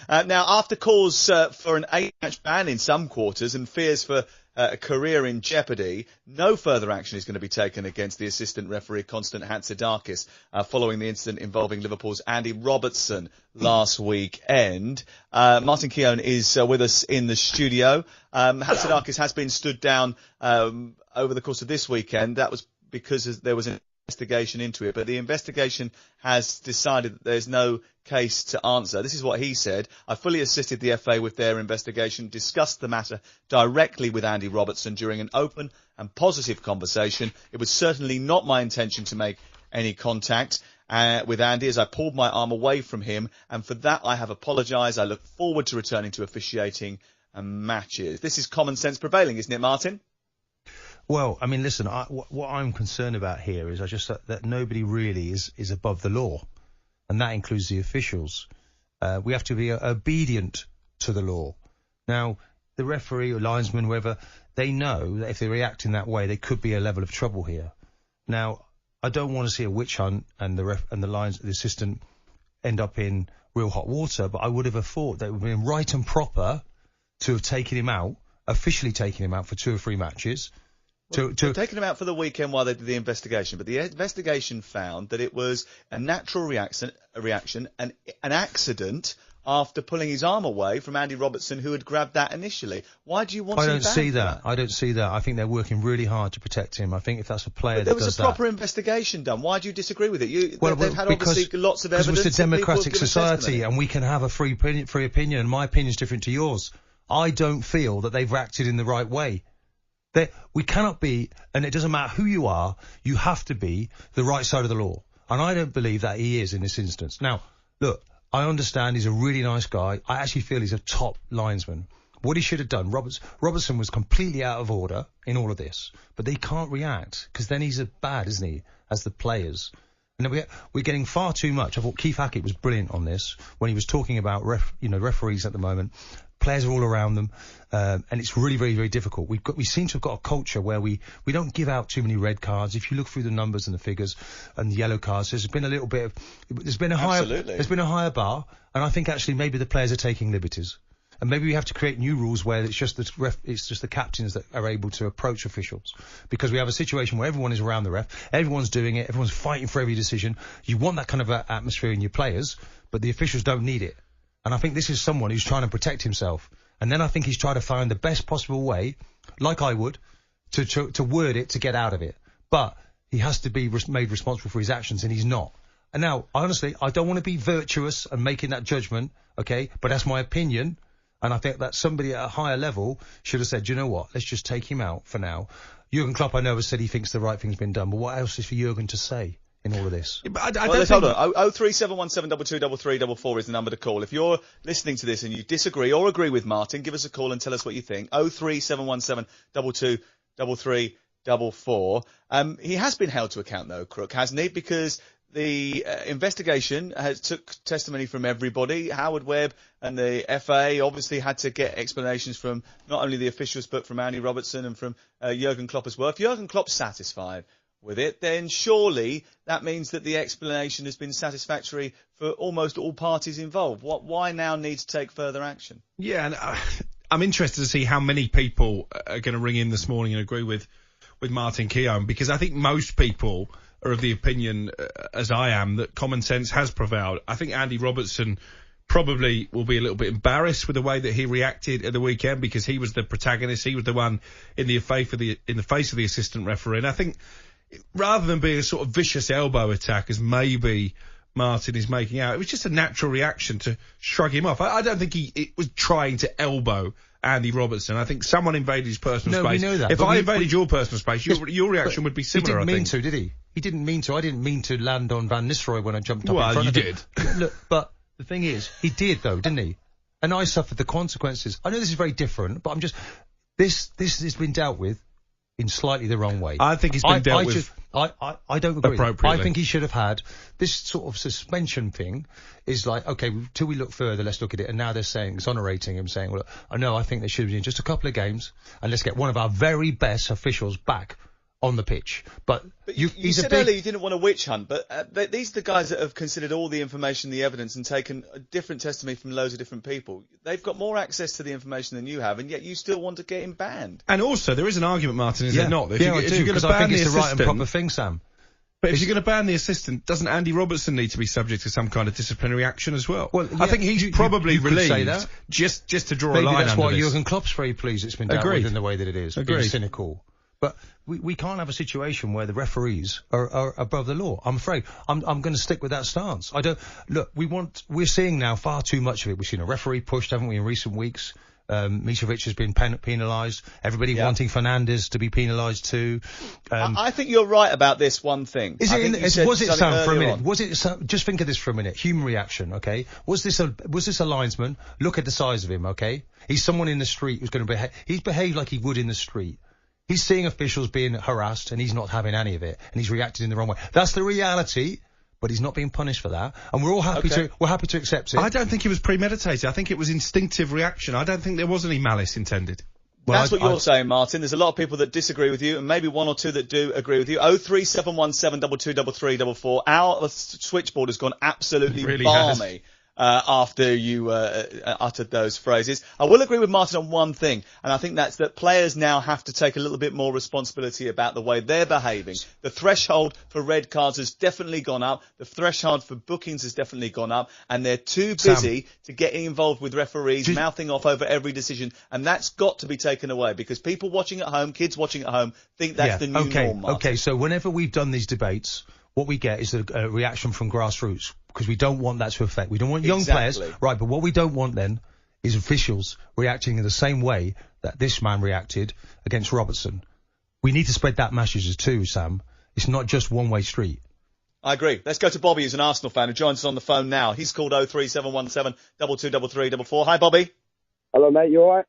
Now, after calls for an 8-match ban in some quarters and fears for a career in jeopardy, no further action is going to be taken against the assistant referee Constantine Hatzidakis following the incident involving Liverpool's Andy Robertson last weekend. Martin Keown is with us in the studio. Hatzidakis has been stood down over the course of this weekend. That was because there was an investigation into it, but the investigation has decided that there's no case to answer. This is what he said. I fully assisted the FA with their investigation, discussed the matter directly with Andy Robertson during an open and positive conversation. It was certainly not my intention to make any contact with Andy as I pulled my arm away from him, and for that I have apologised. I look forward to returning to officiating matches. This is common sense prevailing, isn't it, Martin? Well, I mean, listen, what I'm concerned about here is that nobody really is above the law, and that includes the officials. We have to be obedient to the law. Now, the referee or linesman, whoever, they know that if they react in that way, there could be a level of trouble here. Now, I don't want to see a witch hunt and the assistant end up in real hot water, but I would have thought that it would have been right and proper to have taken him out, officially taken him out for 2 or 3 matches. Taking him out for the weekend while they did the investigation, but the investigation found that it was a natural reaction, an accident after pulling his arm away from Andy Robertson, who had grabbed that initially. Why do you want to? I don't see that. I don't see that. I think they're working really hard to protect him. I think if that's a player that does that, there was a proper investigation done. Why do you disagree with it? They've had obviously lots of evidence. Because it's a democratic society, and we can have a free opinion. And my opinion is different to yours. I don't feel that they've acted in the right way. We cannot be, and it doesn't matter who you are, you have to be the right side of the law. And I don't believe that he is in this instance. Now, look, I understand he's a really nice guy. I actually feel he's a top linesman. What he should have done, Robertson was completely out of order in all of this, but they can't react, because then he's as bad, isn't he, as the players. And we're getting far too much. I thought Keith Hackett was brilliant on this when he was talking about referees at the moment. Players are all around them, and it's really very, very difficult. We seem to have got a culture where we don't give out too many red cards. If you look through the numbers and the figures and the yellow cards, there's been a little bit of there's been a higher bar, and I think actually maybe the players are taking liberties. And maybe we have to create new rules where it's just the captains that are able to approach officials. Because we have a situation where everyone is around the ref, everyone's doing it, everyone's fighting for every decision. You want that kind of atmosphere in your players, but the officials don't need it. And I think this is someone who's trying to protect himself. And then I think he's trying to find the best possible way, like I would, to word it to get out of it. But he has to be made responsible for his actions, and he's not. And now, honestly, I don't want to be virtuous and making that judgment, okay? But that's my opinion. And I think that somebody at a higher level should have said, you know what, let's just take him out for now. Jurgen Klopp, I know, has said he thinks the right thing's been done, but what else is for Jurgen to say in all of this? Hold on. 03717223344 is the number to call. If you're listening to this and you disagree or agree with Martin, give us a call and tell us what you think. 03717223344. He has been held to account, though, Crook, hasn't he? Because the investigation took testimony from everybody. Howard Webb and the FA obviously had to get explanations from not only the officials but from Andy Robertson and from Jurgen Klopp as well. If Jurgen Klopp's satisfied with it, then surely that means that the explanation has been satisfactory for almost all parties involved. Why now need to take further action? Yeah, and I'm interested to see how many people are going to ring in this morning and agree with Martin Keown, because I think most people are of the opinion, as I am, that common sense has prevailed. I think Andy Robertson probably will be a little bit embarrassed with the way that he reacted at the weekend, because he was the protagonist. He was the one in the face of the assistant referee. And I think rather than being a sort of vicious elbow attack, as maybe Martin is making out, it was just a natural reaction to shrug him off. I don't think he was trying to elbow Andy Robertson. I think someone invaded his personal space. We know that. If I invaded your personal space, your reaction would be similar, I think. He didn't mean to, did he? He didn't mean to. I didn't mean to land on Van Nistelrooy when I jumped up in front of him. Well, you did. Look, but the thing is, he did, though, didn't he? And I suffered the consequences. I know this is very different, but I'm just... This has been dealt with in slightly the wrong way. I think it's been dealt with I don't agree. Appropriately. I think he should have had this sort of suspension thing. Is like, okay, till we look further, let's look at it. And now they're saying, exonerating him, saying, well, I know, I think they should be in just a couple of games, and let's get one of our very best officials back on the pitch. But you said earlier you didn't want a witch hunt, but these are the guys that have considered all the information, the evidence, and taken a different testimony from loads of different people. They've got more access to the information than you have, and yet you still want to get him banned. And also, there is an argument, Martin, is there not? If you're going to ban it's the right and proper thing, Sam. But if you're going to ban the assistant, doesn't Andy Robertson need to be subject to some kind of disciplinary action as well? Well, I think he's probably relieved just to draw a line under this. Maybe that's why Jurgen Klopp's very pleased it's been dealt with in the way that it is. Being cynical. But we can't have a situation where the referees are above the law. I'm afraid. I'm going to stick with that stance. We're seeing now far too much of it. We've seen a referee pushed, haven't we, in recent weeks? Mitrovic has been penalised. Everybody wanting Fernandes to be penalised too. I think you're right about this one thing. Sam, for a minute? Just think of this for a minute. Human reaction, okay? Was this a linesman? Look at the size of him, okay? He's someone in the street who's going to behave. He's behaved like he would in the street. He's seeing officials being harassed and he's not having any of it, and he's reacted in the wrong way. That's the reality. But he's not being punished for that, and we're all happy to accept it. I don't think it was premeditated. I think it was instinctive reaction. I don't think there was any malice intended. Well, that's what you're saying, Martin. There's a lot of people that disagree with you, and maybe one or two that do agree with you. 03717 223344. Our switchboard has gone absolutely really balmy. After you uttered those phrases. I will agree with Martin on one thing, and I think that's that players now have to take a little bit more responsibility about the way they're behaving. The threshold for red cards has definitely gone up. The threshold for bookings has definitely gone up, and they're too busy to get involved with referees, mouthing off over every decision, and that's got to be taken away because people watching at home, kids watching at home, think that's the new norm, Martin. Okay, so whenever we've done these debates, what we get is a reaction from grassroots, because we don't want that to affect. We don't want young players, right? But what we don't want then is officials reacting in the same way that this man reacted against Robertson. We need to spread that message too, Sam. It's not just one-way street. I agree. Let's go to Bobby, who's an Arsenal fan, who joins us on the phone now. He's called 03717 223344. Hi, Bobby. Hello, mate. You all right?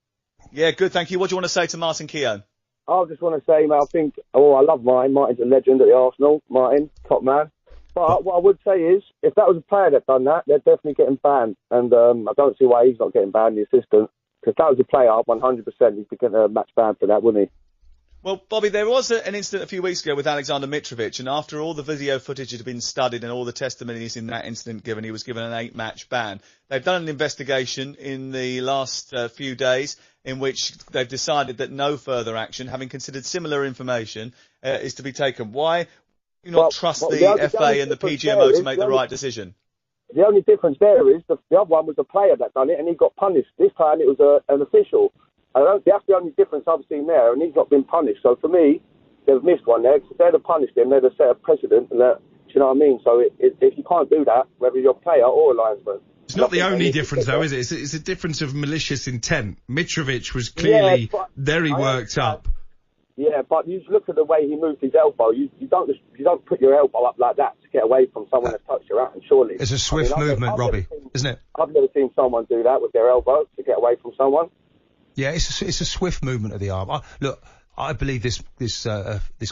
Yeah, good, thank you. What do you want to say to Martin Keown? I just want to say, mate, I love Martin. Martin's a legend at the Arsenal. Martin, top man. But what I would say is, if that was a player that done that, they're definitely getting banned. And I don't see why he's not getting banned, the assistant. Because if that was a player, 100%, he'd be getting a match ban for that, wouldn't he? Well, Bobby, there was an incident a few weeks ago with Alexander Mitrovic, and after all the video footage had been studied and all the testimonies in that incident given, he was given an 8-match ban. They've done an investigation in the last few days in which they've decided that no further action, having considered similar information, is to be taken. Why do you not trust the FA and the PGMO to make the right decision? The only difference there is the other one was a player that done it and he got punished. This time it was an official. That's the only difference I've seen there, and he's not been punished. So for me, they've missed one there. If they'd have punished him, they'd have set a precedent. And do you know what I mean? So if you can't do that, whether you're a player or a linesman. It's not the only difference, though, is it? It's a difference of malicious intent. Mitrovic was clearly very worked up. Yeah, but you look at the way he moved his elbow. You don't put your elbow up like that to get away from someone that's touched your hand, surely. It's a swift movement, Robbie, isn't it? I've never seen someone do that with their elbow to get away from someone. Yeah, it's a swift movement of the arm. I believe this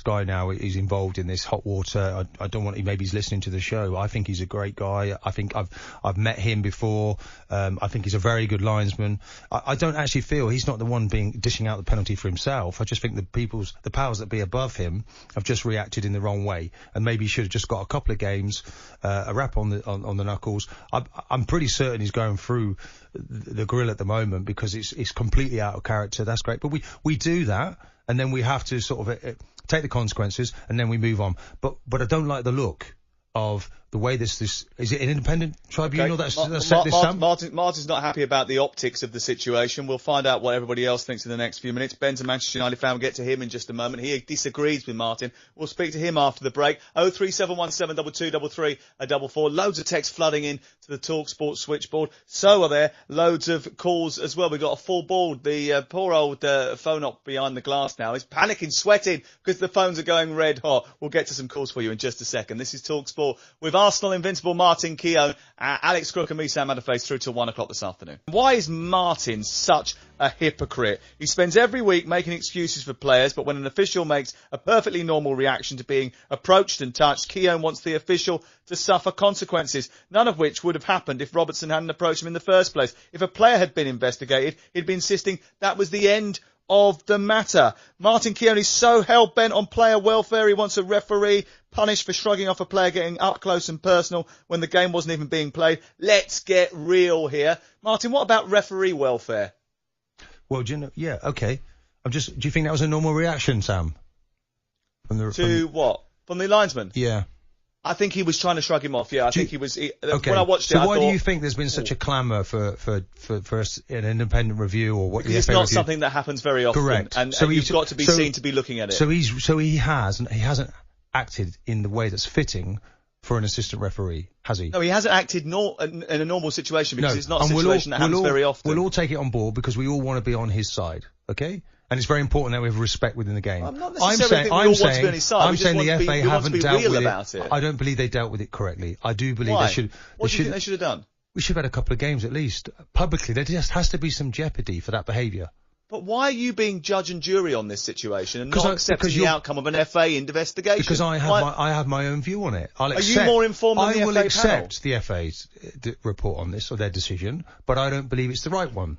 guy now is involved in this hot water. I don't want. Maybe he's listening to the show. I think he's a great guy. I think I've met him before. I think he's a very good linesman. I don't actually feel he's not the one dishing out the penalty for himself. I just think the powers that be above him have just reacted in the wrong way, and maybe he should have just got a couple of games, a rap on the knuckles. I'm pretty certain he's going through the grill at the moment because it's completely out of character. That's great, but we do that. And then we have to sort of take the consequences, and then we move on. But I don't like the look of the way this is it an independent tribunal that's set this down? Martin's not happy about the optics of the situation. We'll find out what everybody else thinks in the next few minutes. Ben's a Manchester United fan. We'll get to him in just a moment. He disagrees with Martin. We'll speak to him after the break. 03717 223344. Loads of text flooding in to the Talksport switchboard. So are there loads of calls as well. We've got a full board. The poor old phone op behind the glass now is panicking, sweating because the phones are going red hot. We'll get to some calls for you in just a second. This is Talksport with Arsenal invincible Martin Keown, Alex Crook and me, Sam Adderface, through till 1 o'clock this afternoon. Why is Martin such a hypocrite? He spends every week making excuses for players, but when an official makes a perfectly normal reaction to being approached and touched, Keown wants the official to suffer consequences, none of which would have happened if Robertson hadn't approached him in the first place. If a player had been investigated, he'd be insisting that was the end of the matter. Martin Keown is so hell-bent on player welfare, he wants a referee punished for shrugging off a player getting up close and personal when the game wasn't even being played. Let's get real here. Martin, what about referee welfare? Well, do you know, yeah, okay. Do you think that was a normal reaction, Sam? From the linesman? Yeah. I think he was trying to shrug him off. Yeah, I think he was. Okay. When I watched it, so why do you think there's been such a clamour for an independent review or what? Because it's not something that happens very often. Correct. And you've got to be seen to be looking at it. So he hasn't acted in the way that's fitting for an assistant referee, has he? No, he hasn't acted in a normal situation because it's not a situation that happens very often. We'll all take it on board because we all want to be on his side, okay? And it's very important that we have respect within the game. I'm not necessarily think we all want to be on his side. I'm saying the FA haven't dealt with it. I don't believe they dealt with it correctly. I do believe they should. What do you think they should have done? We should have had a couple of games at least. Publicly, there just has to be some jeopardy for that behaviour. But why are you being judge and jury on this situation and not accepting the outcome of an FA investigation? Because I have my own view on it. Are you more informed than the FA I will panel? accept the FA's report on this or their decision, but I don't believe it's the right one.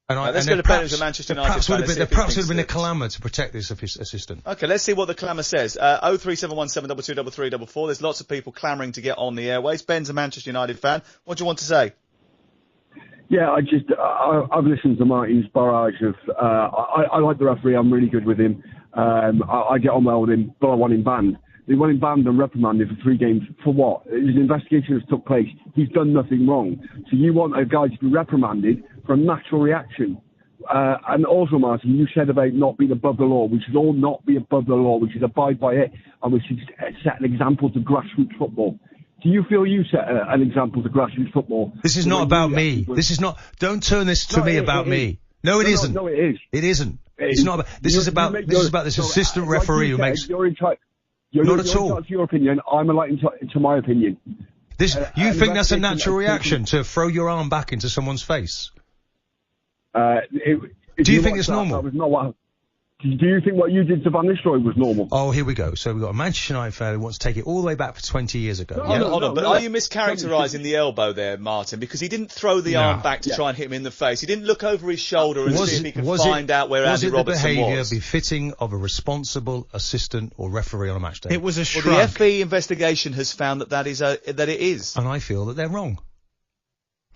Let's go to Bennett, Manchester United fan. There perhaps would have been a clamour to protect this assistant. Okay, let's see what the clamour says. 03717223344. There's lots of people clamouring to get on the airways. Ben's a Manchester United fan. What do you want to say? Yeah, I've listened to Martin's barrage of. I like the referee. I'm really good with him. I get on well with him, but I want him banned. They want him banned and reprimanded for 3 games. For what? His investigation has took place. He's done nothing wrong. So you want a guy to be reprimanded for a natural reaction. And also, Martin, you said about not being above the law. We should all not be above the law. We should abide by it, and we should set an example to grassroots football. Do you feel you set an example to grassroots football? This is not about me. This is not. Don't turn this to me about me. No, it isn't. No, it is. It isn't. It's not. This is about this assistant referee who makes. Not at all. That's your opinion. I'm enlightened to my opinion. You think that's a natural reaction to throw your arm back into someone's face? Do you think it's normal? That was not what. Do you think what you did to Van Nistelrooy was normal? Oh, here we go. So we've got a Manchester United fan who wants to take it all the way back for 20 years ago. Hold on. But are you mischaracterising the elbow there, Martin? Because he didn't throw the arm back to try and hit him in the face. He didn't look over his shoulder and see if he could find out where Andy Robertson was. Was it the behaviour befitting of a responsible assistant or referee on a match day? It was a shrug. Well, the FE investigation has found that it is. And I feel that they're wrong.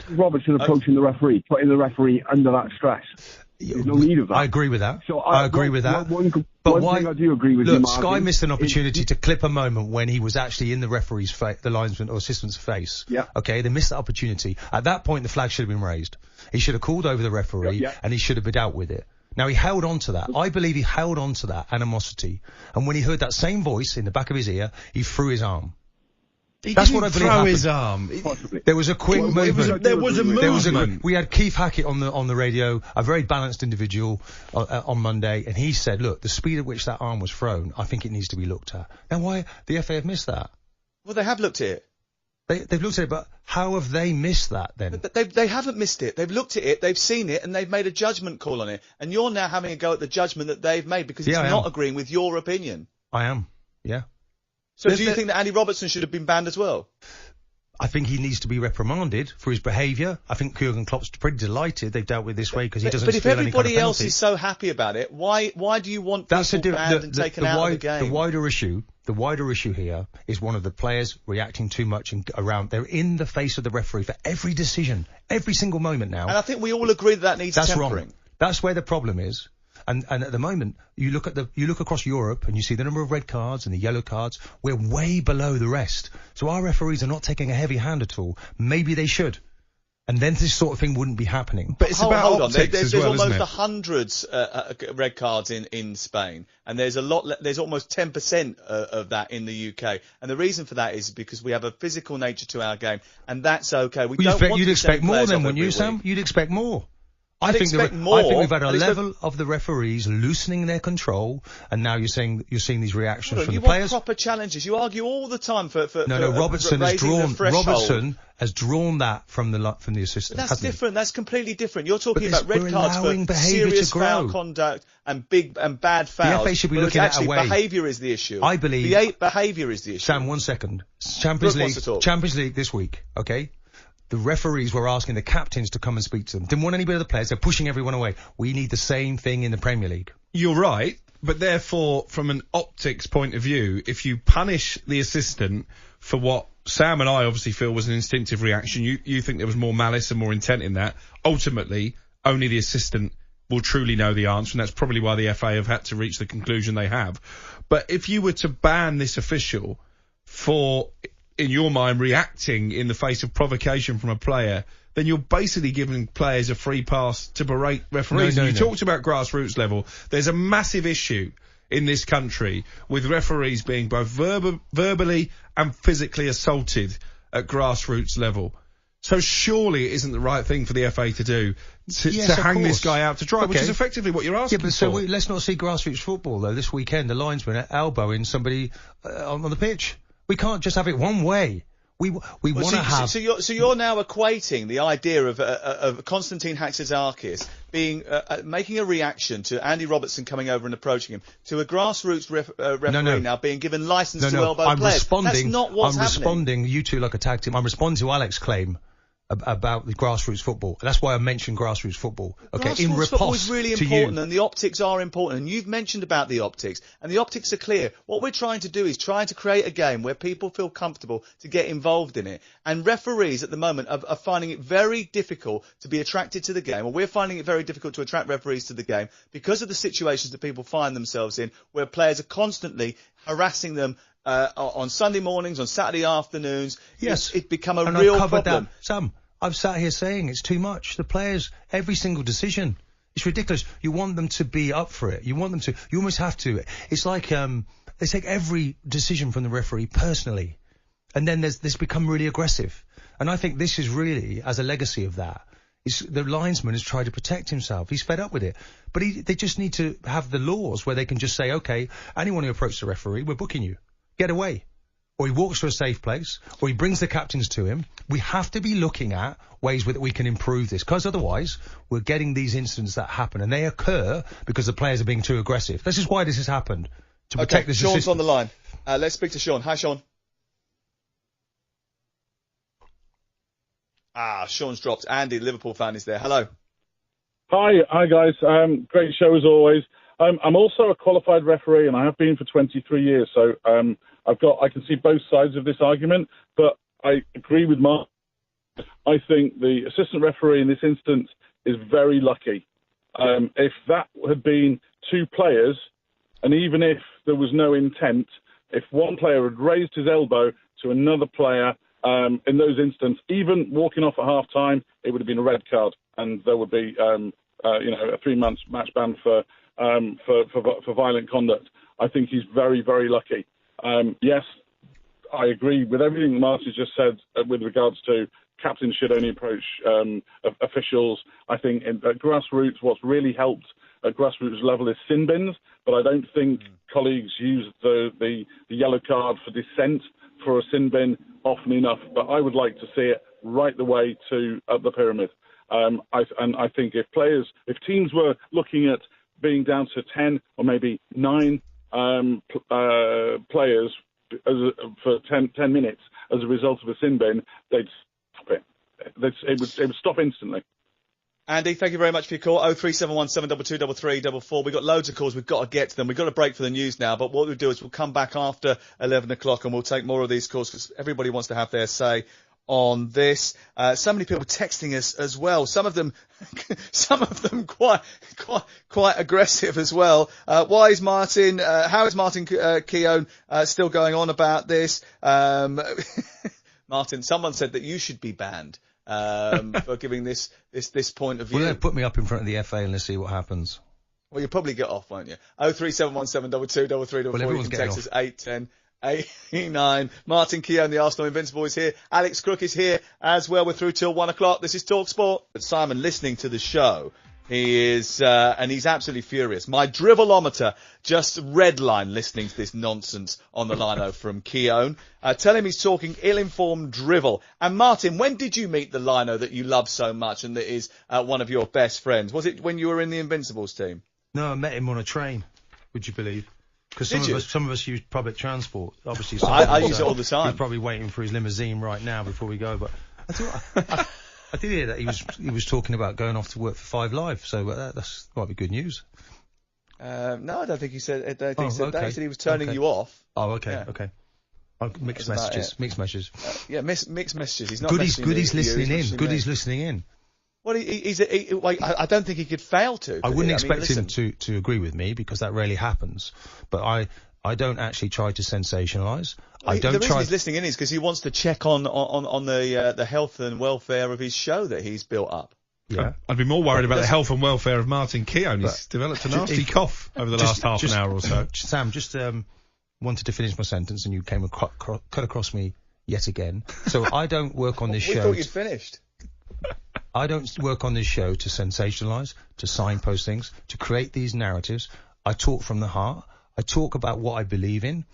Robertson approaching the referee, putting the referee under that stress. There's no need of that. I agree with that. So I agree with that. One thing I do agree with you, Martin, Sky missed an opportunity to clip a moment when he was actually in the referee's the linesman or assistant's face. Yeah. Okay, they missed that opportunity. At that point, the flag should have been raised. He should have called over the referee and he should have been dealt with it. Now, he held on to that. I believe he held on to that animosity. And when he heard that same voice in the back of his ear, he threw his arm. That's what I believe happened. His arm. There was a quick movement. There was a movement. We had Keith Hackett on the radio, a very balanced individual on Monday, and he said, "Look, the speed at which that arm was thrown, I think it needs to be looked at." Now, why the FA have missed that? Well, they have looked at it. They've looked at it, but how have they missed that then? But they haven't missed it. They've looked at it, they've seen it, and they've made a judgment call on it. And you're now having a go at the judgment that they've made because it's not agreeing with your opinion. I am. Yeah. So do you think that Andy Robertson should have been banned as well? I think he needs to be reprimanded for his behaviour. I think Jurgen Klopp's pretty delighted they've dealt with this way because he doesn't feel any kind of penalty. But if everybody else is so happy about it, why do you want people banned and taken out of the game? The wider issue here is one of the players reacting too much and around. They're in the face of the referee for every decision, every single moment now. And I think we all agree that needs tempering. Wrong. That's where the problem is. And at the moment, you look across Europe and you see the number of red cards and the yellow cards. We're way below the rest. So our referees are not taking a heavy hand at all. Maybe they should. And then this sort of thing wouldn't be happening. But it's about optics there's as well, almost isn't it? 100 red cards in Spain, and there's almost 10% of that in the UK. And the reason for that is because we have a physical nature to our game, and that's okay. You'd expect more then, wouldn't you, Sam? You'd expect more. I think we've had a level of the referees loosening their control, and now you're seeing these reactions from the players. You want proper challenges. You argue all the time for Robertson has drawn that from the assistant. But that's different. That's completely different. You're talking about red cards for serious foul conduct and bad fouls. The FA should be looking at a way. Behaviour is the issue. I believe behaviour is the issue. Sam, 1 second. Champions League this week. Okay. The referees were asking the captains to come and speak to them. Didn't want anybody of the players. They're pushing everyone away. We need the same thing in the Premier League. You're right, but therefore, from an optics point of view, if you punish the assistant for what Sam and I obviously feel was an instinctive reaction, you think there was more malice and more intent in that, ultimately, only the assistant will truly know the answer, and that's probably why the FA have had to reach the conclusion they have. But if you were to ban this official for, in your mind, reacting in the face of provocation from a player, then you're basically giving players a free pass to berate referees. You talked about grassroots level. There's a massive issue in this country with referees being both verbally and physically assaulted at grassroots level. So surely it isn't the right thing for the FA to do to hang this guy out to dry, which is effectively what you're asking for. So let's not see grassroots football, though. This weekend, the linesman elbowing somebody on the pitch. We can't just have it one way. We want to have. So you're now equating the idea of Constantine Hatzidakis being making a reaction to Andy Robertson coming over and approaching him to a grassroots referee now being given license to elbow players. That's not what's happening. I'm responding. You two like a tag team. I'm responding to Alex's claim about the grassroots football. That's why I mentioned grassroots football. Okay, grassroots football is really important, and the optics are important. And you've mentioned about the optics, and the optics are clear. What we're trying to do is trying to create a game where people feel comfortable to get involved in it. And referees at the moment are finding it very difficult to be attracted to the game, or we're finding it very difficult to attract referees to the game because of the situations that people find themselves in, where players are constantly harassing them. On Sunday mornings, on Saturday afternoons, yes, it's become a real problem. Sam, I've sat here saying it's too much. The players, every single decision, it's ridiculous. You want them to be up for it. You want them to. You almost have to. It's like they take every decision from the referee personally, and then this become really aggressive. And I think this is really, as a legacy of that, the linesman has tried to protect himself. He's fed up with it. But they just need to have the laws where they can just say, okay, anyone who approaches the referee, we're booking you. Get away. Or he walks to a safe place, or he brings the captains to him. We have to be looking at ways that we can improve this, because otherwise we're getting these incidents that happen, and they occur because the players are being too aggressive. This is why this has happened, to protect the system. Sean's on the line. Let's speak to Sean. Hi, Sean. Sean's dropped. Andy, the Liverpool fan, is there. Hello. Hi guys. Great show as always. I'm also a qualified referee, and I have been for 23 years. So I can see both sides of this argument, but I agree with Mark. I think the assistant referee in this instance is very lucky. If that had been two players, and even if there was no intent, if one player had raised his elbow to another player in those instances, even walking off at half time, it would have been a red card, and there would be a 3-month match ban for violent conduct. I think he's very, very lucky. Yes, I agree with everything Marty's just said with regards to captains should only approach officials. I think at grassroots, what's really helped at grassroots level is sin bins, but I don't think colleagues use the yellow card for dissent for a sin bin often enough. But I would like to see it right the way to up the pyramid. I think if teams were looking at being down to 10 or maybe 9 players for 10 minutes as a result of a sin bin, they'd stop it. It would stop instantly. Andy, thank you very much for your call. 0371 722 3344. We've got loads of calls. We've got to get to them. We've got to break for the news now. But what we'll do is we'll come back after 11 o'clock and we'll take more of these calls because everybody wants to have their say on this. So many people texting us as well. Some of them quite aggressive as well. How is Martin Keown still going on about this? Martin, someone said that you should be banned for giving this point of view. Well, put me up in front of the FA and let's see what happens. Well, you'll probably get off, won't you? 03717 722 3344. You can text us 810 89. Martin Keown, the Arsenal Invincible, is here. Alex Crook is here as well. We're through till 1 o'clock. This is Talksport. But Simon, listening to the show, he is, and he's absolutely furious. My drivelometer just redline listening to this nonsense on the lino from Keown. Tell him he's talking ill-informed drivel. And Martin, when did you meet the lino that you love so much and that is one of your best friends? Was it when you were in the Invincibles team? No, I met him on a train. Would you believe? Because some of us use public transport, obviously. I use it all the time. He's probably waiting for his limousine right now before we go. But I did hear that he was talking about going off to work for 5 Live, so that's might be good news. No, I don't think he said. I don't think he said that. Okay. He said he was turning you off. Oh, okay, Yeah. okay. Mixed messages. Mixed messages. Yeah, mixed messages. He's not. Good he's listening in. Good he's listening in. Well, I don't think he could fail to. I wouldn't expect him to agree with me because that rarely happens. But I don't actually try to sensationalise. The reason he's listening in is because he wants to check on the health and welfare of his show that he's built up. Yeah. I'd be more worried about the health and welfare of Martin Keown. He's developed a nasty cough over the last half an hour or so. Sam, just wanted to finish my sentence and you came cut across me yet again. So I don't work on this show. We thought you'd finished. I don't work on this show to sensationalise, to signpost things, to create these narratives. I talk from the heart. I talk about what I believe in.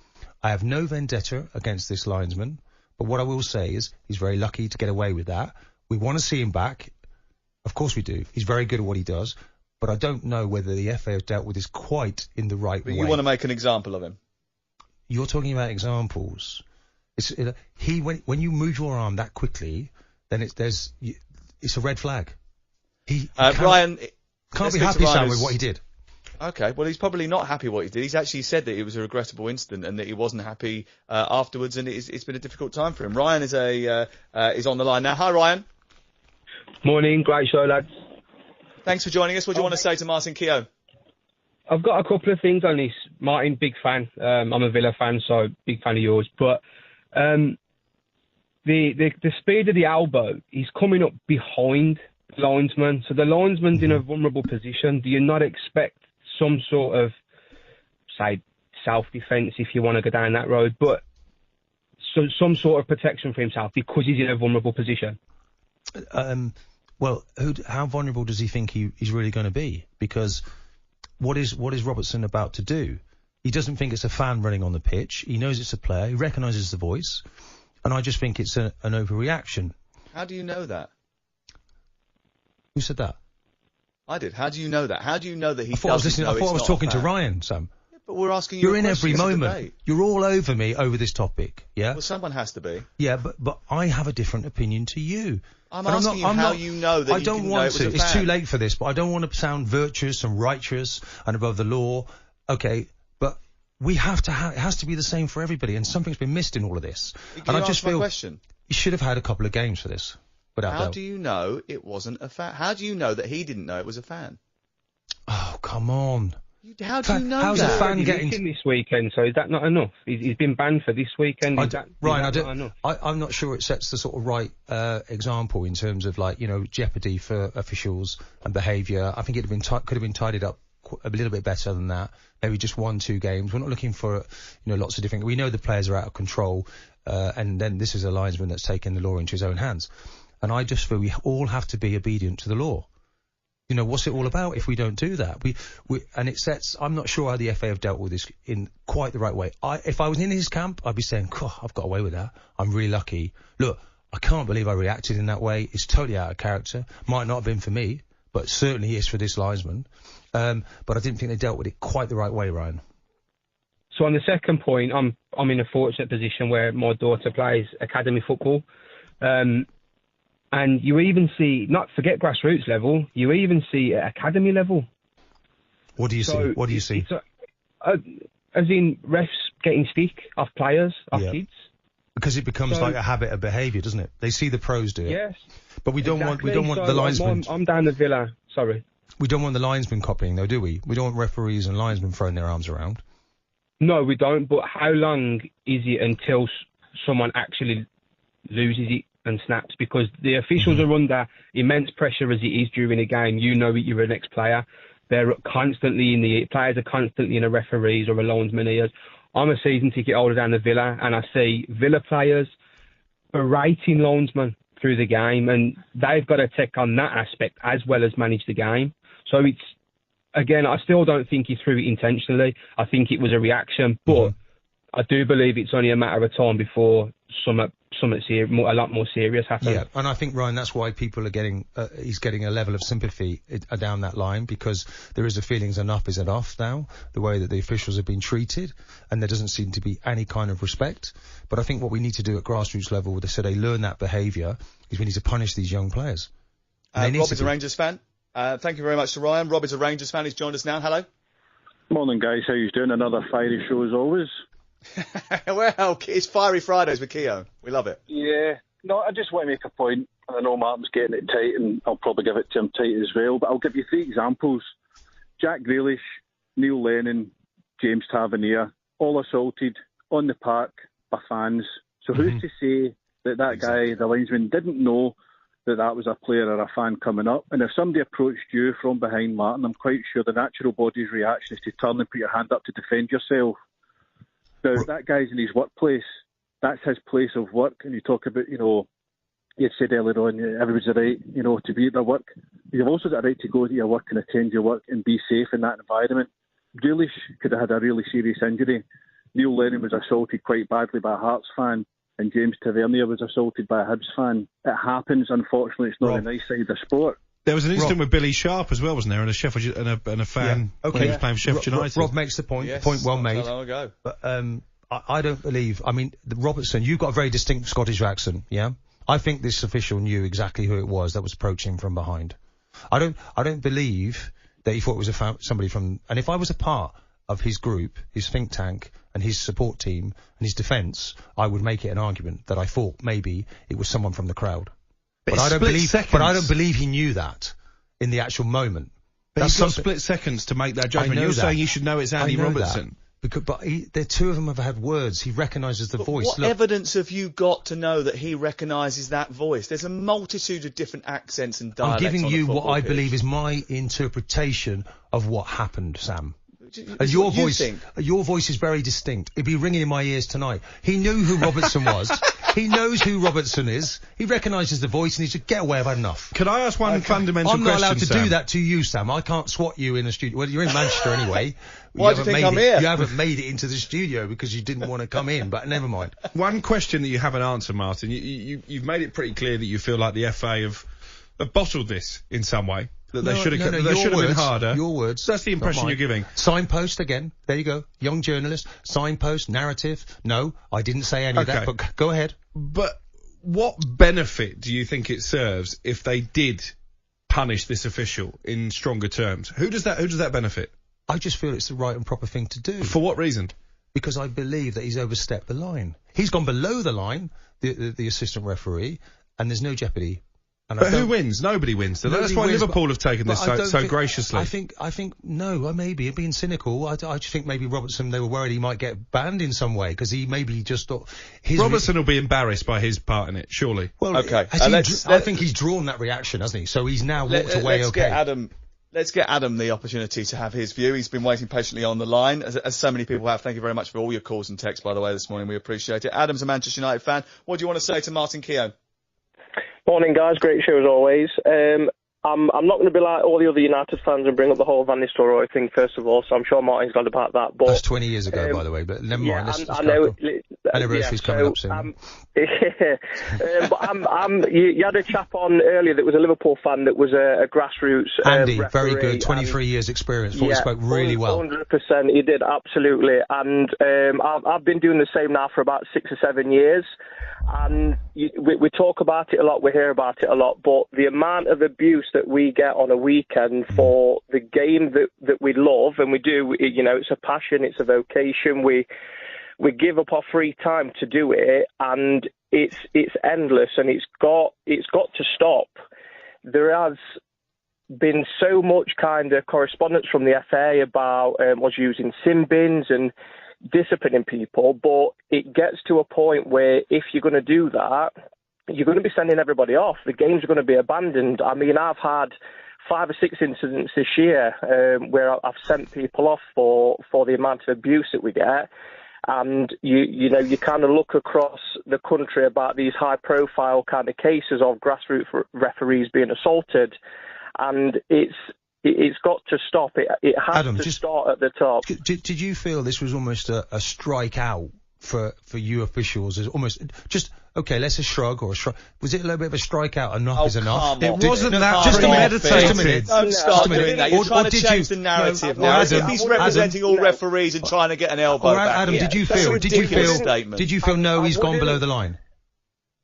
I have no vendetta against this linesman. But what I will say is he's very lucky to get away with that. We want to see him back. Of course we do. He's very good at what he does. But I don't know whether the FA have dealt with this quite in the right way. You want to make an example of him? You're talking about examples. When you move your arm that quickly, then it's a red flag. Ryan can't be happy, Sam, with what he did. Okay, well, he's probably not happy what he did. He's actually said that it was a regrettable incident and that he wasn't happy afterwards, and it's been a difficult time for him. Ryan is on the line now. Hi, Ryan. Morning, great show, lads. Thanks for joining us. What do you want to say to Martin Keown? I've got a couple of things on this. Martin, big fan. I'm a Villa fan, so big fan of yours. But the speed of the elbow, he's coming up behind the linesman. So the linesman's in a vulnerable position. Do you not expect some sort of, say, self-defence, if you want to go down that road, but some sort of protection for himself because he's in a vulnerable position? Well, how vulnerable does he think he's really going to be? Because what is Robertson about to do? He doesn't think it's a fan running on the pitch. He knows it's a player. He recognises the voice. And I just think it's an overreaction. How do you know that? Who said that? I did. How do you know that? How do you know that he doesn't I thought I was talking to Ryan, Sam. Yeah, but we're asking you. You're in every moment. You're all over me over this topic. Yeah. Well, someone has to be. Yeah, but I have a different opinion to you. I'm asking you how you know that. I don't want to. It's too late for this, but I don't want to sound virtuous and righteous and above the law. Okay, but we have to it has to be the same for everybody, and something's been missed in all of this. And I just feel question. He should have had a couple of games for this. How do you know it wasn't a fan? How do you know that he didn't know it was a fan? Oh, come on. How do you know how's that? How's a fan getting this weekend? So is that not enough? He's been banned for this weekend. I'm not sure it sets the sort of right example in terms of jeopardy for officials and behaviour. I think could have been tidied up a little bit better than that. Maybe just 1-2 games. We're not looking for lots of different. We know the players are out of control, and then this is a linesman that's taken the law into his own hands. And I just feel we all have to be obedient to the law. What's it all about if we don't do that? And it sets. I'm not sure how the FA have dealt with this in quite the right way. If I was in his camp, I'd be saying, I've got away with that. I'm really lucky. Look, I can't believe I reacted in that way. It's totally out of character. Might not have been for me, but certainly is for this linesman. But I didn't think they dealt with it quite the right way, Ryan. So on the second point, I'm in a fortunate position where my daughter plays academy football. And you even see, forget grassroots level, you even see at academy level. What do you see? What do you see? As in refs getting stick off players, off kids. Because it becomes like a habit of behaviour, doesn't it? They see the pros do it. Yes. But we don't want the linesmen. I'm down the Villa. Sorry. We don't want the linesmen copying, though, do we? We don't want referees and linesmen throwing their arms around. No, we don't. But how long is it until someone actually loses it and snaps? Because the officials are under immense pressure as it is during a game. You're an ex-player. They're constantly players are constantly in a referee's or a linesman ears. I'm a season ticket holder down the Villa, and I see Villa players berating linesmen through the game, and they've got to take on that aspect as well as manage the game. So again, I still don't think he threw it intentionally. I think it was a reaction, but I do believe it's only a matter of time before something a lot more serious happens. Yeah, and I think, Ryan, that's why people are getting, he's getting a level of sympathy down that line, because there is a feelings enough is enough now, the way that the officials have been treated, and there doesn't seem to be any kind of respect. But I think what we need to do at grassroots level, so they learn that behaviour, is we need to punish these young players. Rob is a Rangers fan. Thank you very much to Ryan. Rob is a Rangers fan. He's joined us now. Hello. Morning, guys. How you doing? Another fiery show as always. Well, it's Fiery Fridays with Keown. We love it. Yeah. No, I just want to make a point. I know Martin's getting it tight, and I'll probably give it to him tight as well, but I'll give you 3 examples. Jack Grealish, Neil Lennon, James Tavernier, all assaulted on the park by fans. So who's to say that guy, the linesman, didn't know that was a player or a fan coming up? And if somebody approached you from behind, Martin, I'm quite sure the natural body's reaction is to turn and put your hand up to defend yourself. Now, that guy's in his workplace. That's his place of work. And you talk about, you had said earlier on, everybody's a right, to be at their work. You've also got a right to go to your work and attend your work and be safe in that environment. Grealish could have had a really serious injury. Neil Lennon was assaulted quite badly by a Hearts fan, and James Tavernier was assaulted by a Hibs fan. It happens, unfortunately. It's not the nice side of sport. There was an incident with Billy Sharp as well, wasn't there? And a Sheffield and a fan when he was playing for Sheffield United. Rob makes the point. Yes, the point well made. Not long ago. But I don't believe. I mean, Robertson, you've got a very distinct Scottish accent. Yeah. I think this official knew exactly who it was that was approaching from behind. I don't believe that he thought it was somebody from. And if I was a part of his group, his think tank, and his support team and his defence, I would make it an argument that I thought maybe it was someone from the crowd. But I don't believe he knew that in the actual moment. But he's got split seconds to make that judgment. You're saying you should know it's Andy Robertson. But the two of them have had words. He recognises the voice. What evidence have you got to know that he recognises that voice? There's a multitude of different accents and dialects. I'm giving you what I believe is my interpretation of what happened, Sam. And your voice is very distinct. It'd be ringing in my ears tonight. He knew who Robertson was. He knows who Robertson is. He recognises the voice, and he said, "Get away! I've had enough." Can I ask one fundamental question? I'm not allowed to Sam? do that to you, Sam. I can't swat you in a studio. Well, you're in Manchester anyway. Why do you think I'm here? You haven't made it into the studio because you didn't want to come in. But never mind. One question that you haven't answered, Martin. You've made it pretty clear that you feel like the FA have bottled this in some way. That they should have been harder. Your words. That's the impression you're giving. Signpost again. There you go. Young journalist. Signpost. Narrative. No, I didn't say any of that, but go ahead. But what benefit do you think it serves if they did punish this official in stronger terms? Who does that benefit? I just feel it's the right and proper thing to do. For what reason? Because I believe that he's overstepped the line. He's gone below the line, the assistant referee, and there's no jeopardy. But who wins? Nobody wins. That's why Liverpool have taken this so graciously. I think no, maybe being cynical. I just think maybe Robertson, they were worried he might get banned in some way because he maybe just thought Robertson will be embarrassed by his part in it, surely. Well, okay. I think he's drawn that reaction, hasn't he? So he's now walked away. Let's get Adam the opportunity to have his view. He's been waiting patiently on the line, as so many people have. Thank you very much for all your calls and texts, by the way, this morning. We appreciate it. Adam's a Manchester United fan. What do you want to say to Martin Keown? Morning, guys. Great show as always. I'm not going to be like all the other United fans and bring up the whole Van Nistelrooy thing first of all, so I'm sure Martin's glad about that. But that's 20 years ago, by the way. But never mind. I know. Anniversary's coming up soon. But you had a chap on earlier that was a Liverpool fan that was a grassroots Andy, referee, very good. 23 years experience. Thought he spoke really well. 100%. He did absolutely. And I've been doing the same now for about 6 or 7 years. And we talk about it a lot, we hear about it a lot, but the amount of abuse that we get on a weekend for the game that we love, and we do, it's a passion, it's a vocation, we give up our free time to do it, and it's endless, and it's got to stop. There has been so much kind of correspondence from the FA about us using sin bins and disciplining people, but it gets to a point where if you're going to do that, you're going to be sending everybody off. The games are going to be abandoned. I mean, I've had 5 or 6 incidents this year where I've sent people off for the amount of abuse that we get. And you kind of look across the country about these high-profile kind of cases of grassroots referees being assaulted, and it's got to stop. It has Adam, to start at the top. Did you feel this was almost a strike out for you officials is almost just okay. Let's a shrug or a shrug. Was it a little bit of a strikeout? Enough is enough. It wasn't that just premeditated. a minute. Don't start doing that. You're trying to did change you- the narrative no, now. Adam, If he's representing all referees and trying to get an elbow Or back. Adam, Yeah. did you That's a feel? ridiculous statement. Did you feel? No, he's gone below the line.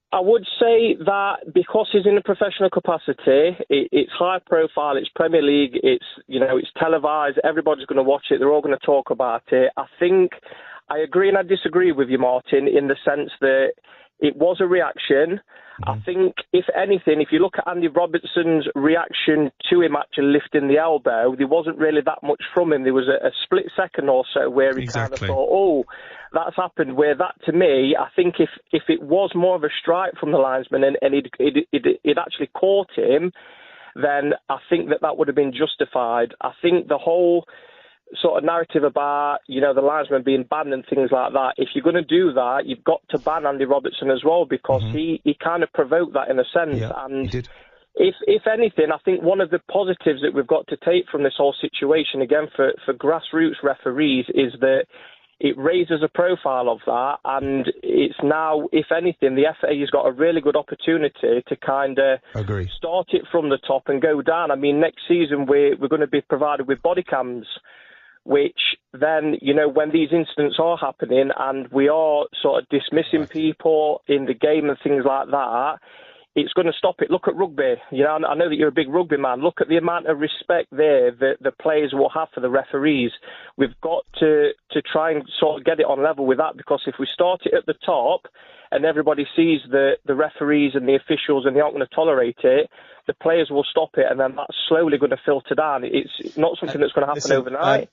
I would say that because he's in a professional capacity, it's high profile, it's Premier League, it's televised, everybody's going to watch it, they're all going to talk about it. I think I agree and I disagree with you, Martin, in the sense that it was a reaction. I think, if anything, if you look at Andy Robertson's reaction to him actually lifting the elbow, there wasn't really that much from him. There was a split second or so where he kind of thought, oh, that's happened. Where that, to me, I think if it was more of a strike from the linesman and he'd actually caught him, then I think that would have been justified. I think the whole sort of narrative about, the linesman being banned and things like that, if you're going to do that, you've got to ban Andy Robertson as well, because he kind of provoked that in a sense. Yeah, and he did. If anything, I think one of the positives that we've got to take from this whole situation, again, for grassroots referees, is that it raises a profile of that, and it's now, if anything, the FA has got a really good opportunity to kind of start it from the top and go down. I mean, next season we're going to be provided with body cams, which then, when these incidents are happening and we are sort of dismissing people in the game and things like that, it's going to stop it. Look at rugby. I know that you're a big rugby man. Look at the amount of respect there that the players will have for the referees. We've got to try and sort of get it on level with that, because if we start it at the top and everybody sees the referees and the officials and they aren't going to tolerate it, the players will stop it, and then that's slowly going to filter down. It's not something that's going to happen overnight.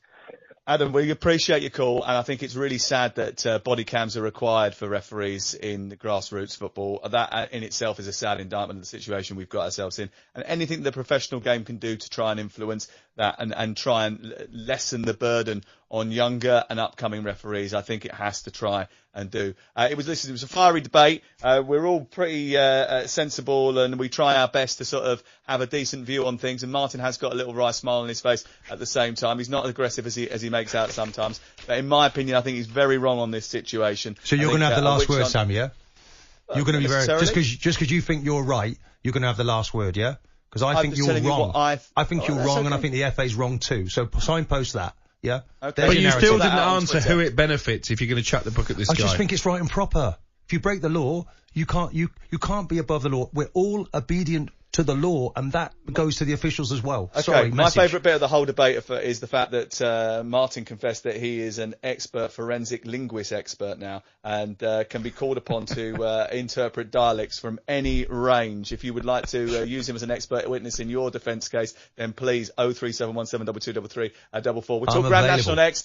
Adam, we appreciate your call, and I think it's really sad that body cams are required for referees in grassroots football. That in itself is a sad indictment of the situation we've got ourselves in. And anything the professional game can do to try and influence that and try and lessen the burden on younger and upcoming referees, I think it has to try and do. It was a fiery debate. We're all pretty sensible, and we try our best to sort of have a decent view on things. And Martin has got a little wry smile on his face at the same time. He's not as aggressive as he makes out sometimes. But in my opinion, I think he's very wrong on this situation. So you're going to have the last word, Sam, yeah? You're going to be very just because you think you're right, you're going to have the last word, yeah? Because I think you're wrong. I think you're wrong, and I think the FA's wrong too. So signpost that. Yeah. Okay. But you still didn't answer who it benefits if you're going to chuck the book at this guy. I just think it's right and proper. If you break the law, you can't be above the law. We're all obedient to the law, and that goes to the officials as well. Okay, Sorry, my favourite bit of the whole debate is the fact that Martin confessed that he is an expert, forensic linguist expert now, and can be called upon to interpret dialects from any range. If you would like to use him as an expert witness in your defence case, then please 03717223344. We'll talk Grand National next.